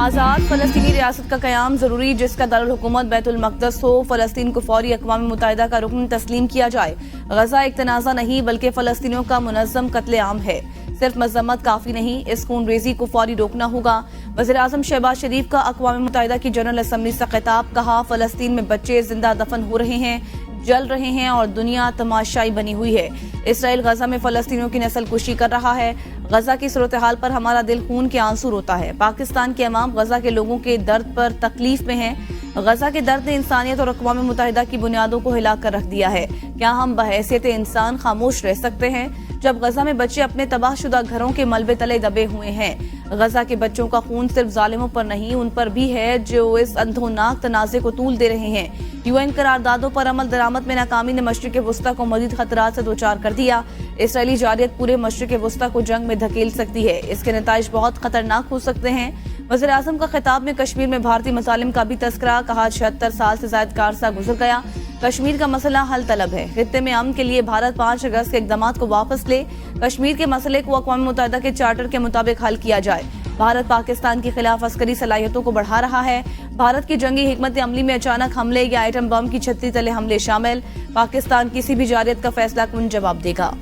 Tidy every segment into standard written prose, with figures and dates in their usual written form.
आज़ाद फ़लस्तीनी रियासत का क़याम ज़रूरी, जिसका दारुल हुकूमत बैतुल मक़दस हो। फ़लस्तीन को फ़ौरी अक़वाम मुत्तहिदा का रुकन तस्लीम किया जाए। गज़ा एक तनाज़ा नहीं बल्कि फ़लस्तीनियों का मुनज़्ज़म कत्ले-आम है। सिर्फ मज़म्मत काफ़ी नहीं, इस खून रेज़ी को फ़ौरी रोकना होगा। वज़ीर-ए-आज़म शहबाज शरीफ का अक़वाम मुत्तहिदा की जनरल असम्बली से ख़िताब। कहा, फ़लस्तीन में बच्चे जिंदा दफन हो रहे हैं, जल रहे हैं और दुनिया तमाशाई बनी हुई है। इसराइल गजा में फ़लस्तीनियों की नस्ल कुशी कर रहा है। गजा की सूरत हाल पर हमारा दिल खून के आंसू रोता है। पाकिस्तान के अवाम गजा के लोगों के दर्द पर तकलीफ में है। गजा के दर्द ने इंसानियत और अक़वाम मुत्तहिदा की बुनियादों को हिला कर रख दिया है। क्या हम बहैसियत इंसान खामोश रह सकते हैं जब गजा में बच्चे अपने तबाहशुदा घरों के मलबे तले दबे हुए हैं? गजा के बच्चों का खून सिर्फ जालिमों पर नहीं, उन पर भी है जो इस अंधोनाक तनाज़े को तूल दे रहे हैं। UN करारदादों पर अमल दरामद में नाकामी ने मशरिक़ वुस्ता को मज़ीद खतरात से दो चार कर दिया। इसराइली जारियत पूरे मशरिक़ वुस्ता को जंग में धकेल सकती है। इसके नताइज बहुत खतरनाक हो सकते हैं। वज़ीर-ए-आज़म का खिताब में कश्मीर में भारतीय मसालिम का भी तस्करा। कहा, 76 साल से ज़ायद का अरसा गुजर गया, कश्मीर का मसला हल तलब है। खित्ते में अमन के लिए भारत 5 अगस्त के इक़दामात को वापस ले। कश्मीर के मसले को अक़वाम मुत्तहिदा के चार्टर के मुताबिक हल किया जाए। भारत पाकिस्तान के खिलाफ अस्करी सलाहियतों को बढ़ा रहा है। भारत की जंगी हिकमत अमली में अचानक हमले या आइटम बम की छतरी तले हमले शामिल। पाकिस्तान किसी भी जारियत का फैसला कौन जवाब देगा?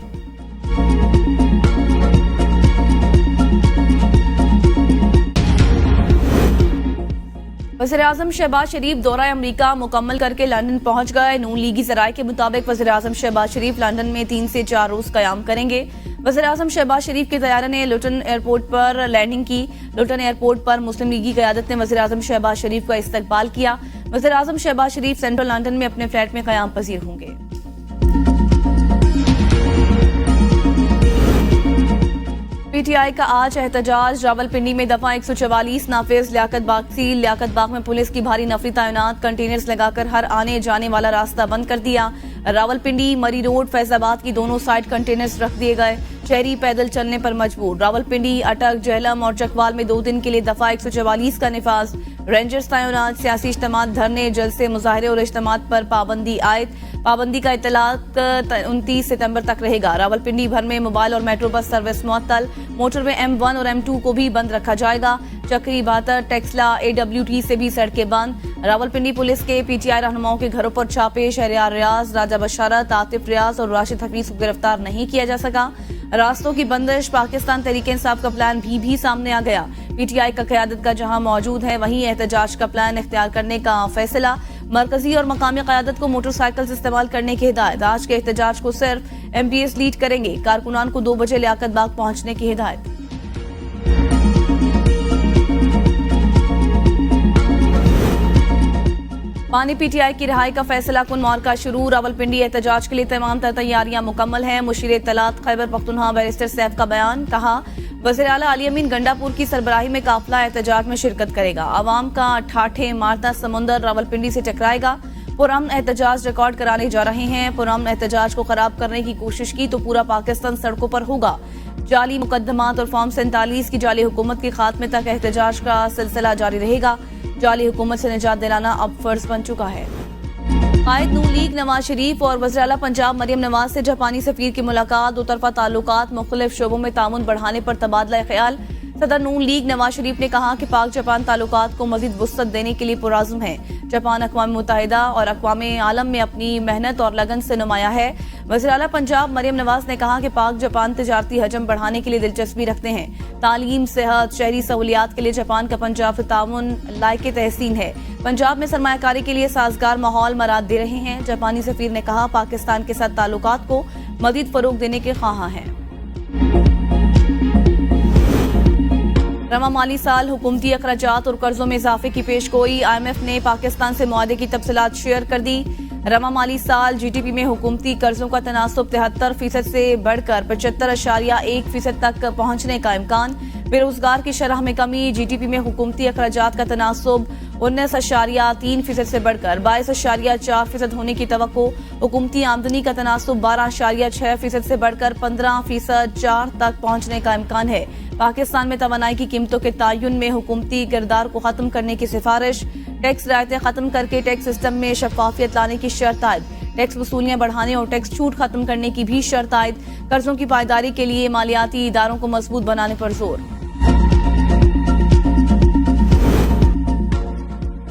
वज़ीर-ए-आज़म शहबाज शरीफ दौरा अमरीका मुकम्मल करके लंदन पहुंच गए। नून लीगी ज़राए के मुताबिक वज़ीर-ए-आज़म शहबाज शरीफ लंदन में 3 से 4 रोज क़याम करेंगे। वज़ीर-ए-आज़म शहबाज शरीफ के तैयारे ने लुटन एयरपोर्ट पर लैंडिंग की। लुटन एयरपोर्ट पर मुस्लिम लीगी क़यादत ने वज़ीर-ए-आज़म शहबाज शरीफ का इस्तकबाल किया। वज़ीर-ए-आज़म शहबाज शरीफ सेंट्रल लंदन में अपने फ्लैट में क़याम पज़ीर होंगे। PTI का आज एहतजाज। रावलपिंडी में दफा 144 नाफिज लियाकत बाग सील। लियाकत बाग में पुलिस की भारी नफरी तैनात। कंटेनर्स लगाकर हर आने जाने वाला रास्ता बंद कर दिया। रावलपिंडी मरी रोड फैजाबाद की दोनों साइड कंटेनर्स रख दिए गए। शहरी पैदल चलने पर मजबूर। रावलपिंडी, अटक, जहलम और चकवाल में 2 दिन के लिए दफा 144 का निफाज। रेंजर्स तैनात। सियासी इज्तिमात, धरने, जलसे, मुजाहरे और इज्तिमात पर पाबंदी आयद। पाबंदी का इत्तलाक 29 सितंबर तक रहेगा। रावलपिंडी भर में मोबाइल और मेट्रो बस सर्विस मुअत्तल। मोटरवे M1 और M2 को भी बंद रखा जाएगा। चक्री, बातर, टेक्सला, AWT से भी सड़कें बंद। रावलपिंडी पुलिस के PTI रहनुमाओं के घरों पर छापे। शहरियार रियाज, राजा बशारत, आतिफ रियाज और राशिद हफीज को गिरफ्तार नहीं किया जा सका। रास्तों की बंदिश। पाकिस्तान तहरीक-ए-इंसाफ का प्लान भी सामने आ गया। PTI का क़यादत का जहां मौजूद है, वहीं एहतजाज का प्लान इख्तियार करने का फैसला। मरकजी और मकामी क़यादत को मोटरसाइकिल इस्तेमाल करने की हिदायत। आज के एहतजाज को सिर्फ MPS लीड करेंगे। कारकुनान को 2 बजे लियाकत बाग पहुंचने की हिदायत। पानी PTI की रिहाई का फैसला कुन मौका शुरू। रावलपिंडी एहतजाज के लिए तमाम तैयारियां मुकम्मल हैं। मुशीर इत्तलात खैबर पख्तूनख्वा बैरिस्टर सैफ का बयान। कहा, वज़ीर आला अली अमीन गंडापुर की सरबराही में काफिला एहतजाज में शिरकत करेगा। आवाम का ठाठे मारता समुंदर रावलपिंडी से टकराएगा। पुरअमन एहतजाज रिकॉर्ड कराने जा रहे हैं। पुरअमन एहतजाज को खराब करने की कोशिश की तो पूरा पाकिस्तान सड़कों पर होगा। जाली मुकदमात और फॉर्म 47 की जाली हुकूमत के खात्मे तक एहतजाज का सिलसिला जारी रहेगा। जाली हुकूमत से निजात दिलाना अब फर्ज बन चुका है। कायद नून लीग नवाज शरीफ और वज़ीर आला पंजाब मरियम नवाज से जापानी सफीर की मुलाकात। 2 तरफा ताल्लुकात, मुख्तलिफ शोबों में तामुन बढ़ाने पर तबादला ख्याल। सदर नून लीग नवाज शरीफ ने कहा कि पाक जापान ताल्लुकात को मजीद वुसअत देने के लिए पुरआज़म है। जापान अक़वाम मुत्तहिदा और अक़वाम आलम में अपनी मेहनत और लगन से नुमाया है। वज़ीर आला पंजाब मरियम नवाज ने कहा कि पाक जापान तिजारती हजम बढ़ाने के लिए दिलचस्पी रखते हैं। तालीम, सेहत, शहरी सहूलियात के लिए जापान का पंजाब से ताउन लायके तहसीन है। पंजाब में सरमायाकारी के लिए साजगार माहौल मराद दे रहे हैं। जापानी सफीर ने कहा, पाकिस्तान के साथ ताल्लुकात को मजीद फरोग देने के ख्वाहां हैं। रवा माली साल हुकूमती अखराजात और कर्जों में इजाफे की पेशगोई। IMF ने पाकिस्तान से मुआहदे की तफसीलात शेयर कर दी। रवा माली साल GDP में हुकूमती कर्जों का तनासुब 73% से बढ़कर 75.1% तक पहुंचने का इम्कान। बेरोजगार की शरह में कमी। GDP में हुकूमती अखराजात का तनासुब 19.3% से बढ़कर 22.4% होने की तवक्को। हुकूमती आमदनी का तनासुब 12.6% से बढ़कर 15.4% तक पहुंचने का इम्कान है। पाकिस्तान में तवानाई की कीमतों के तयन में हुकूमती किरदार को खत्म करने की सिफारिश। टैक्स रायतें खत्म करके टैक्स सिस्टम में शफाफियत लाने की शर्त आयद। टैक्स वसूलियां बढ़ाने और टैक्स छूट खत्म करने की भी शर्त आयद। कर्जों की पायदारी के लिए मालियाती इदारों को मजबूत बनाने पर जोर।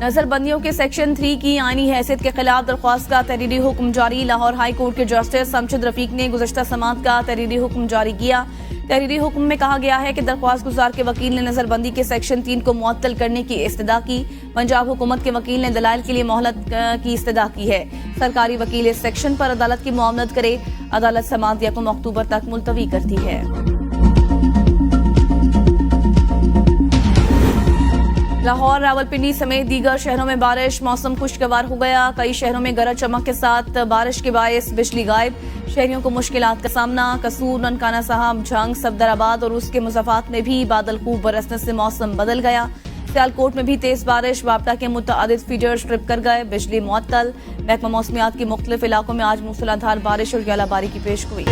नजरबंदियों के सेक्शन 3 की आईनी हैसियत के खिलाफ दरख्वास्त का तहरीरी हुक्म जारी। लाहौर हाई कोर्ट के जस्टिस शमशद रफीक ने गुज़श्ता समात का तहरीरी हुक्म जारी किया। तहरीरी हुक्म में कहा गया है कि दरख्वास्त गुजार के वकील ने नजरबंदी के सेक्शन 3 को मुअत्तल करने की इस्तदा की। पंजाब हुकूमत के वकील ने दलाइल के लिए मोहलत की इस्तदा की है। सरकारी वकील इस सेक्शन पर अदालत की मुआवनत करे। अदालत समात 1 अक्टूबर तक मुलतवी करती है। लाहौर, रावलपिंडी समेत दीगर शहरों में बारिश। मौसम खुशगवार हो गया। कई शहरों में गरज चमक के साथ बारिश के बायस बिजली गायब। शहरियों को मुश्किलात का सामना। कसूर, ननकाना साहब, झंग, सफदराबाद और उसके मुज़ाफ़ात में भी बादल खूब बरसने से मौसम बदल गया। सियालकोट में भी तेज बारिश। वापटा के मुतअद्दिद फीडर्स ट्रिप कर गए। बिजली मुअत्तल। महकमा मौसमियात के मुख्तलिफ इलाकों में आज मूसलाधार बारिश और यालाबारी की पेशगोई।